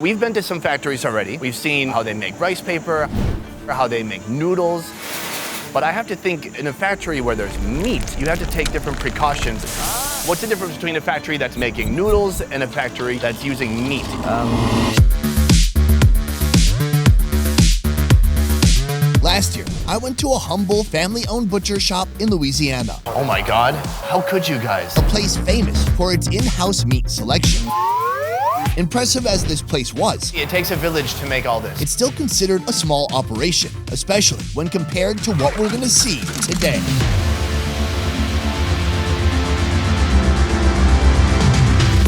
We've been to some factories already. We've seen how they make rice paper, or how they make noodles. But I have to think, in a factory where there's meat, you have to take different precautions. What's the difference between a factory that's making noodles and a factory that's using meat? Last year, I went to a humble family-owned butcher shop in Louisiana. Oh my God, how could you guys? A place famous for its in-house meat selection. Impressive as this place was, It takes a village to make all this. it's still considered a small operation, especially when compared to what we're gonna see today.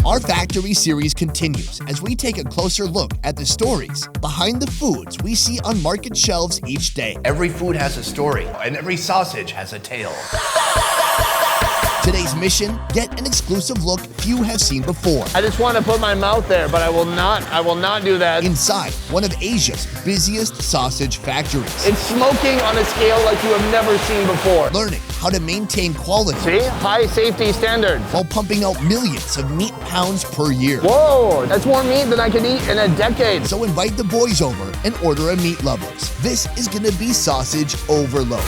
Our factory series continues as we take a closer look at the stories behind the foods we see on market shelves each day. Every food has a story, and every sausage has a tale. Today's mission, get an exclusive look few have seen before. I just want to put my mouth there, but I will not do that. Inside one of Asia's busiest sausage factories. It's smoking on a scale like you have never seen before. Learning how to maintain quality See? High safety standards. while pumping out millions of meat pounds per year. Whoa, that's more meat than I could eat in a decade. So invite the boys over and order a Meat Lovers. This is gonna be sausage overload.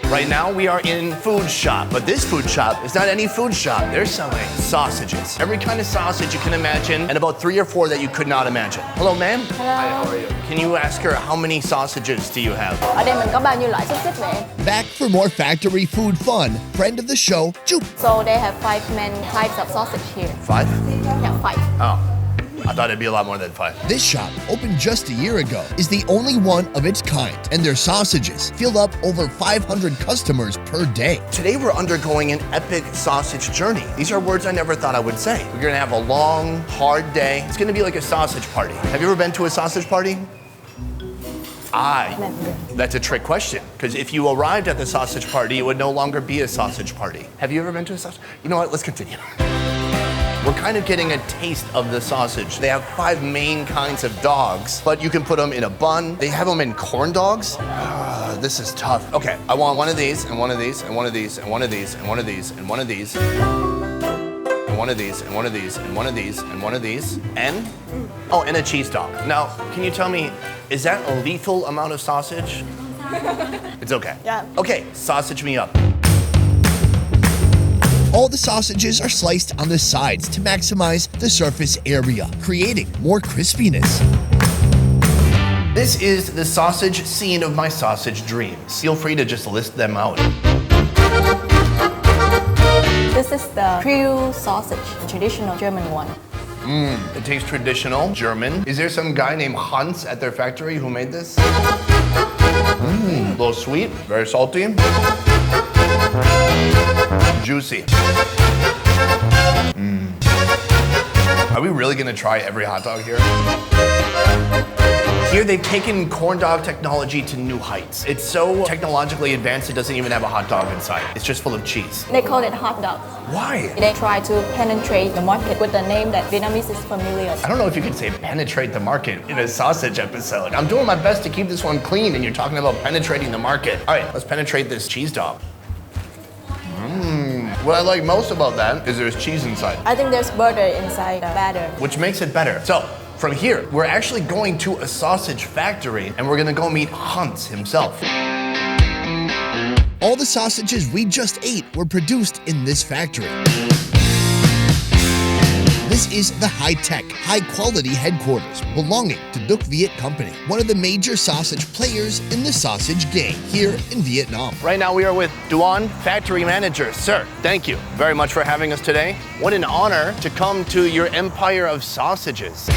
Right now we are in food shop, but this food shop is not any food shop. They're selling sausages. Every kind of sausage you can imagine, and about 3 or 4 that you could not imagine. Hello, ma'am. Hello. Hi, how are you? Can you ask her how many sausages do you have? Ở đây mình có bao nhiêu loại xúc xích vậy em? Back for more factory food fun, friend of the show, Jup. So they have 5 main types of sausage here. 5? Yeah, 5. Oh, I thought it'd be a lot more than 5. This shop, opened just a year ago, is the only one of its kind, and their sausages fill up over 500 customers per day. Today we're undergoing an epic sausage journey. These are words I never thought I would say. We're gonna have a long, hard day. It's gonna be like a sausage party. Have you ever been to a sausage party? That's a trick question, because if you arrived at the sausage party, it would no longer be a sausage party. Have you ever been to a sausage? You know what, let's continue. We're kind of getting a taste of the sausage. They have 5 main kinds of dogs, but you can put them in a bun. They have them in corn dogs. This is tough. Okay, I want one of these, and one of these, and one of these, and one of these, and one of these, and one of these. And one of these, and one of these, and one of these, and one of these, and? Oh, and a cheese dog. Now, can you tell me, is that a lethal amount of sausage? It's okay. Yeah. Okay, sausage me up. All the sausages are sliced on the sides to maximize the surface area, creating more crispiness. This is the sausage scene of my sausage dreams. Feel free to just list them out. This is the Kios sausage, traditional German one. It tastes traditional, German. Is there some guy named Hans at their factory who made this? A little sweet, very salty. Juicy. Are we really gonna try every hot dog here? Here they've taken corn dog technology to new heights. It's so technologically advanced it doesn't even have a hot dog inside. It's just full of cheese. They call it hot dog. Why? They try to penetrate the market with the name that Vietnamese is familiar. I don't know if you could say penetrate the market in a sausage episode. I'm doing my best to keep this one clean and you're talking about penetrating the market. All right, let's penetrate this cheese dog. What I like most about that is there's cheese inside, I think there's butter inside the batter. which makes it better. So, from here, we're actually going to a sausage factory and we're gonna go meet Hans himself. All the sausages we just ate were produced in this factory. This is the high-tech, high-quality headquarters belonging to VIET Company, one of the major sausage players in the sausage game here in Vietnam. Right now we are with Duan, factory manager. Sir, thank you very much for having us today. What an honor to come to your empire of sausages.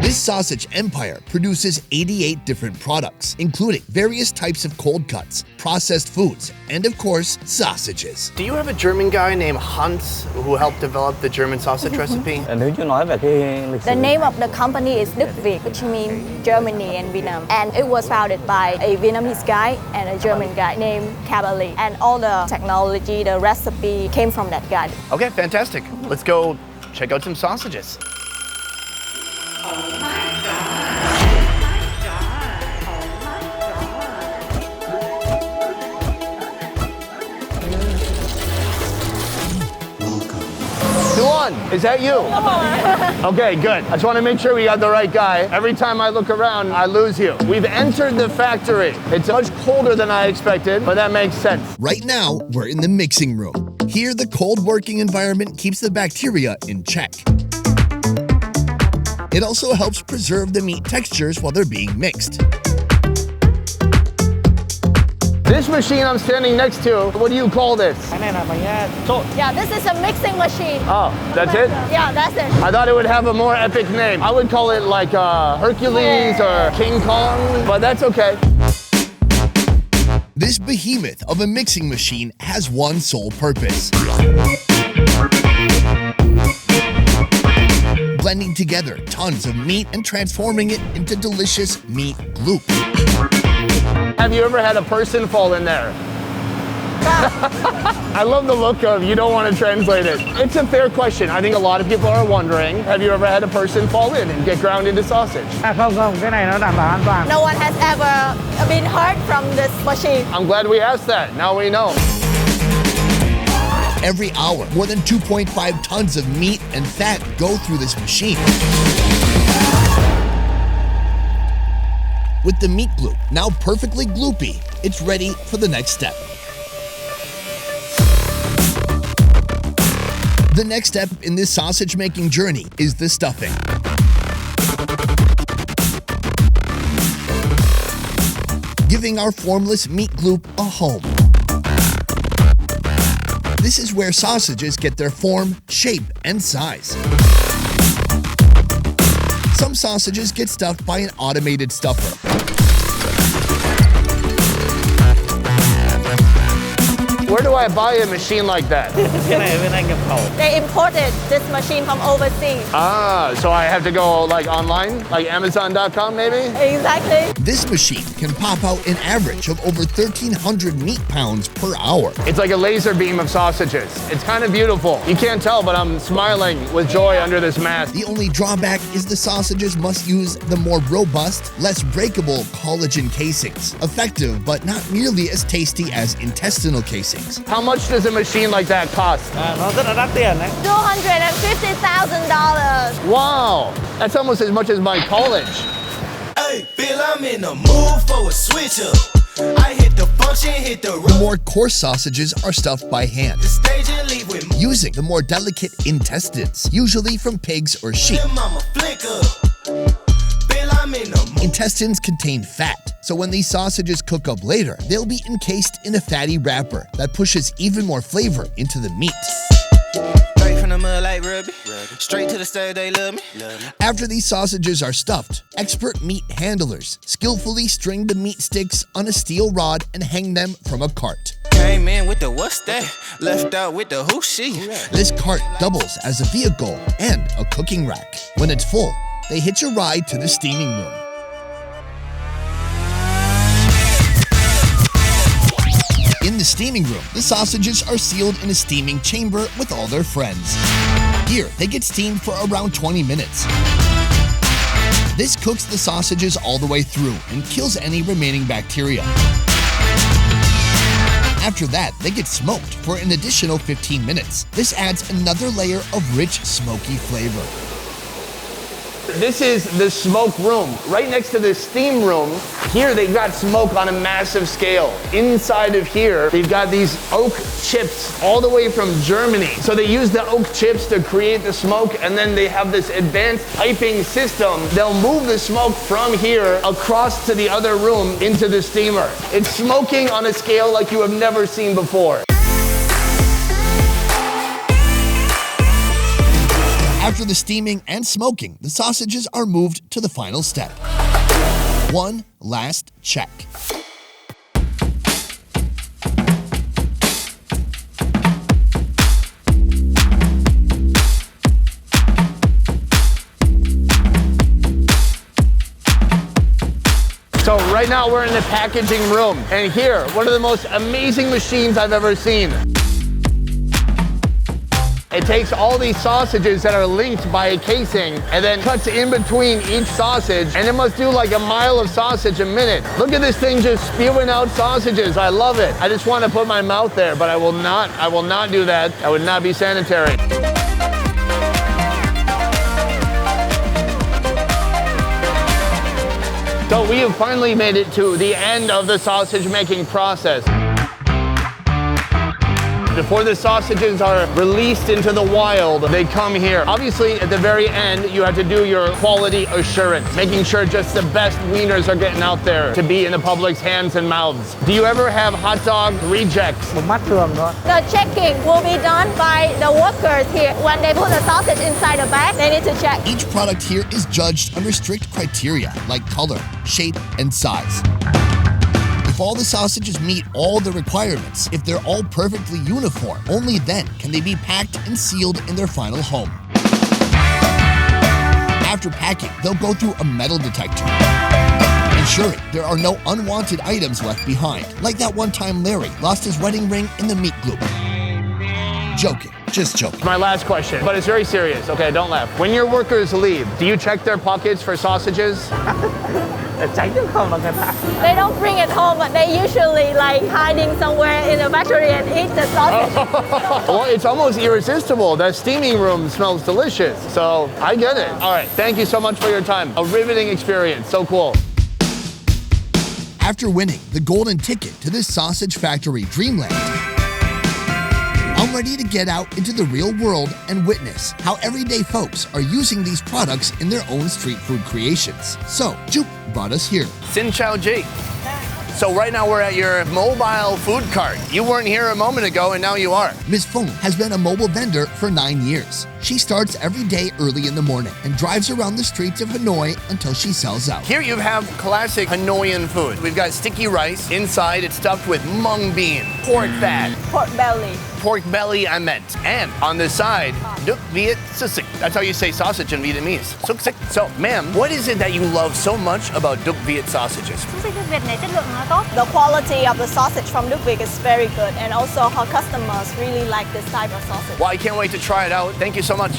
This sausage empire produces 88 different products, including various types of cold cuts, processed foods, and of course, sausages. Do you have a German guy named Hans who helped develop the German sausage recipe? Nếu như nói về cái lịch sử The name of the company is VIệT, which means Germany and Vietnam. And it was founded by a Vietnamese guy and a German guy named Kabali. And all the technology, the recipe came from that guy. Okay, fantastic. Let's go check out some sausages. one. Is that you? Okay, good. I just want to make sure we got the right guy. Every time I look around, I lose you. We've entered the factory. It's much colder than I expected, but that makes sense. Right now, we're in the mixing room. Here, the cold working environment keeps the bacteria in check. It also helps preserve the meat textures while they're being mixed. This machine I'm standing next to, what do you call this? Yeah, this is a mixing machine. Oh, that's it? Yeah, that's it. I thought it would have a more epic name. I would call it like Hercules or King Kong, but that's okay. This behemoth of a mixing machine has one sole purpose: blending together tons of meat and transforming it into delicious meat gloop. Have you ever had a person fall in there? I love the look of you don't want to translate it. It's a fair question. I think a lot of people are wondering, have you ever had a person fall in and get ground into sausage? Không, cái này nó đảm bảo an toàn. No one has ever been hurt from this machine. I'm glad we asked that. Now we know. Every hour, more than 2.5 tons of meat and fat go through this machine. With the meat gloop now perfectly gloopy, it's ready for the next step. The next step in this sausage making journey is the stuffing. Giving our formless meat gloop a home. This is where sausages get their form, shape, and size. Some sausages get stuffed by an automated stuffer. Where do I buy a machine like that? Cái này bên Anh nhập khẩu. They imported this machine from overseas. Ah, so I have to go like online, like Amazon.com maybe? Exactly. This machine can pop out an average of over 1,300 meat pounds per hour. It's like a laser beam of sausages. It's kind of beautiful. You can't tell, but I'm smiling with joy under this mask. The only drawback is the sausages must use the more robust, less breakable collagen casings. Effective, but not nearly as tasty as intestinal casings. How much does a machine like that cost? Nó rất là đắt tiền đấy. $250,000. Wow, that's almost as much as my college. Hey, Bill, I'm in the mood for a switch up. I hit the function, hit the The more coarse sausages are stuffed by hand, stage and leave with me. using the more delicate intestines, usually from pigs or sheep. Mama flick up. Bill, I'm in the mood. Intestines contain fat, so when these sausages cook up later, they'll be encased in a fatty wrapper that pushes even more flavor into the meat. Straight from the mud like Ruby. Straight to the stage, they love me. After these sausages are stuffed, expert meat handlers skillfully string the meat sticks on a steel rod and hang them from a cart. Came in with the what's that? Left out with the who she. This cart doubles as a vehicle and a cooking rack. When it's full, they hitch a ride to the steaming room. In the steaming room, the sausages are sealed in a steaming chamber with all their friends. Here, they get steamed for around 20 minutes. This cooks the sausages all the way through and kills any remaining bacteria. After that, they get smoked for an additional 15 minutes. This adds another layer of rich, smoky flavor. This is the smoke room. Right next to the steam room, here they've got smoke on a massive scale. Inside of here, they've got these oak chips all the way from Germany. So they use the oak chips to create the smoke, and then they have this advanced piping system. They'll move the smoke from here across to the other room into the steamer. It's smoking on a scale like you have never seen before. After the steaming and smoking, the sausages are moved to the final step. One last check. So right now we're in the packaging room, and here, one of the most amazing machines I've ever seen. It takes all these sausages that are linked by a casing and then cuts in between each sausage, and it must do like a mile of sausage a minute. Look at this thing just spewing out sausages. I love it. I just want to put my mouth there, but I will not do that. That would not be sanitary. So we have finally made it to the end of the sausage making process. Before the sausages are released into the wild, they come here. Obviously, at the very end, you have to do your quality assurance, making sure just the best wieners are getting out there to be in the public's hands and mouths. Do you ever have hot dog rejects? Một mắt thường thôi. The checking will be done by the workers here. When they put the sausage inside the bag, they need to check. Each product here is judged under strict criteria like color, shape, and size. If all the sausages meet all the requirements, if they're all perfectly uniform, only then can they be packed and sealed in their final home. After packing, they'll go through a metal detector, ensuring there are no unwanted items left behind, like that one time Larry lost his wedding ring in the meat gloop. Joking, just joking. My last question, but it's very serious. Okay, don't laugh. When your workers leave, do you check their pockets for sausages? Tránh được không là người ta. They don't bring it home, but they usually like hiding somewhere in the factory and eat the sausage. Well, it's almost irresistible. That steaming room smells delicious. So I get it. All right, thank you so much for your time. A riveting experience, so cool. After winning the golden ticket to this sausage factory dreamland, I'm ready to get out into the real world and witness how everyday folks are using these products in their own street food creations. So, Jup brought us here. Xin chào G. So right now we're at your mobile food cart. You weren't here a moment ago and now you are. Ms. Fong has been a mobile vendor for 9 years. She starts every day early in the morning and drives around the streets of Hanoi until she sells out. Here you have classic Hanoian food. We've got sticky rice. Inside it's stuffed with mung bean, pork fat, Pork belly. pork belly I meant. And on the side, XÚC VIệt SAUSAGE. That's how you say sausage in Vietnamese. XÚC XÍCH. So, ma'am, what is it that you love so much about XÚC VIệt sausages? Sausage nước Việt này chất lượng nó tốt. The quality of the sausage from XÚC Việt is very good, and also our customers really like this type of sausage. Well, I can't wait to try it out. Thank you so much.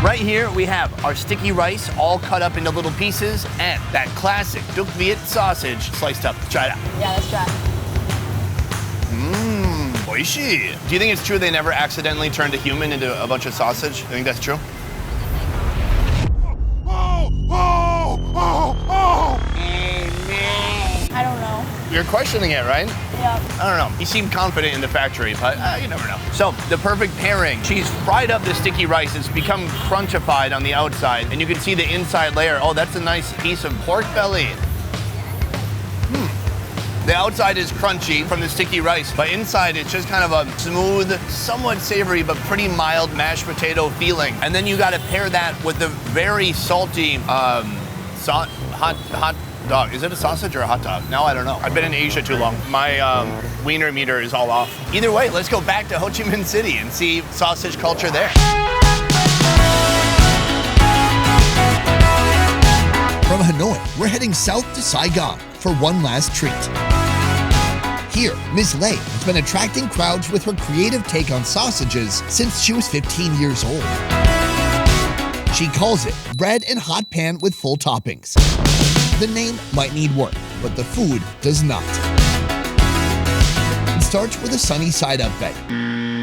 Right here we have our sticky rice all cut up into little pieces and that classic XÚC VIệt sausage sliced up. Try it out. Yeah, let's try. Oishi. Do you think it's true they never accidentally turned a human into a bunch of sausage? You think that's true? I don't know. You're questioning it, right? Yeah. I don't know. He seemed confident in the factory, but you never know. So, the perfect pairing. She's fried up the sticky rice. It's become crunchified on the outside, and you can see the inside layer. Oh, that's a nice piece of pork belly. The outside is crunchy from the sticky rice, but inside it's just kind of a smooth, somewhat savory, but pretty mild mashed potato feeling. And then you gotta pair that with the very salty hot dog. Is it a sausage or a hot dog? Now I don't know. I've been in Asia too long. My wiener meter is all off. Either way, let's go back to Ho Chi Minh City and see sausage culture there. From Hanoi, we're heading south to Saigon for one last treat. Here, Ms. Lei has been attracting crowds with her creative take on sausages since she was 15 years old. She calls it bread and hot pan with full toppings. The name might need work, but the food does not. It starts with a sunny side up egg.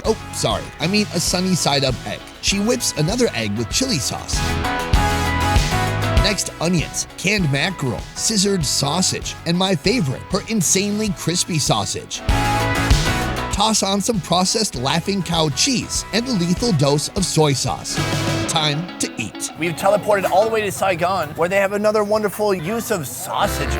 Oh, sorry, I mean a sunny side up egg. She whips another egg with chili sauce. Next, onions, canned mackerel, scissored sausage, and my favorite, her insanely crispy sausage. Toss on some processed Laughing Cow cheese and a lethal dose of soy sauce. Time to eat. We've teleported all the way to Saigon, where they have another wonderful use of sausages.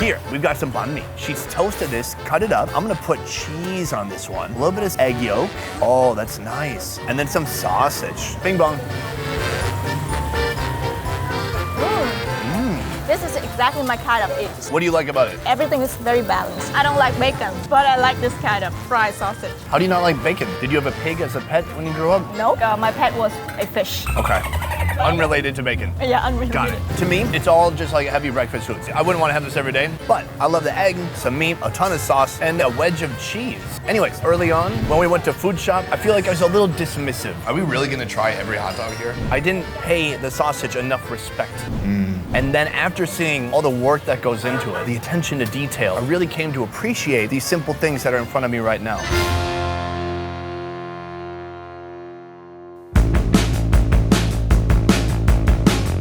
Here, we've got some banh mi. She's toasted this, cut it up. I'm gonna put cheese on this one. A little bit of egg yolk. Oh, that's nice. And then some sausage. Bing bong. This is exactly my kind of eat. What do you like about it? Everything is very balanced. I don't like bacon, but I like this kind of fried sausage. How do you not like bacon? Did you have a pig as a pet when you grew up? Nope, my pet was a fish. Okay. Unrelated to bacon. Yeah, unrelated. Got it. To me, it's all just like heavy breakfast foods. I wouldn't want to have this every day, but I love the egg, some meat, a ton of sauce, and a wedge of cheese. Anyways, early on, when we went to food shop, I feel like I was a little dismissive. Are we really gonna try every hot dog here? I didn't pay the sausage enough respect. And then after seeing all the work that goes into it, the attention to detail, I really came to appreciate these simple things that are in front of me right now.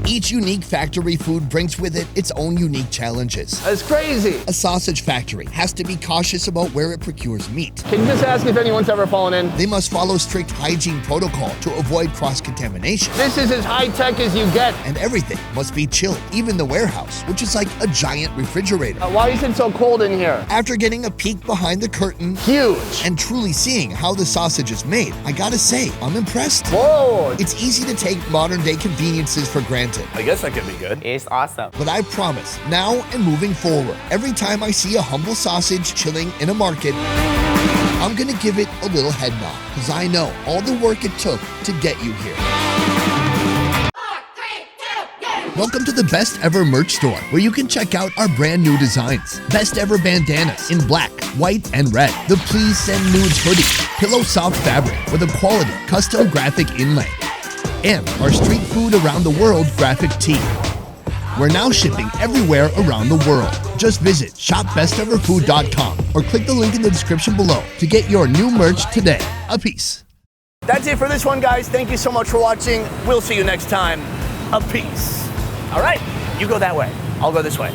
Each unique factory food brings with it its own unique challenges. That's crazy. A sausage factory has to be cautious about where it procures meat. Can you just ask if anyone's ever fallen in? They must follow strict hygiene protocol to avoid cross-contamination. This is as high-tech as you get. And everything must be chilled, even the warehouse, which is like a giant refrigerator. Why is it so cold in here? After getting a peek behind the curtain, Huge. and truly seeing how the sausage is made, I gotta say, I'm impressed. Whoa. It's easy to take modern-day conveniences for granted. I guess that could be good. It's awesome. But I promise, now and moving forward, every time I see a humble sausage chilling in a market, I'm gonna give it a little head nod, because I know all the work it took to get you here. Welcome to the Best Ever merch store, where you can check out our brand new designs. Best Ever bandanas in black, white, and red. The Please Send Nudes hoodie, pillow soft fabric with a quality custom graphic inlay. And our street food around the world graphic tee. We're now shipping everywhere around the world. Just visit shopbesteverfood.com or click the link in the description below to get your new merch today. A peace. That's it for this one, guys. Thank you so much for watching. We'll see you next time. A peace. All right, you go that way. I'll go this way.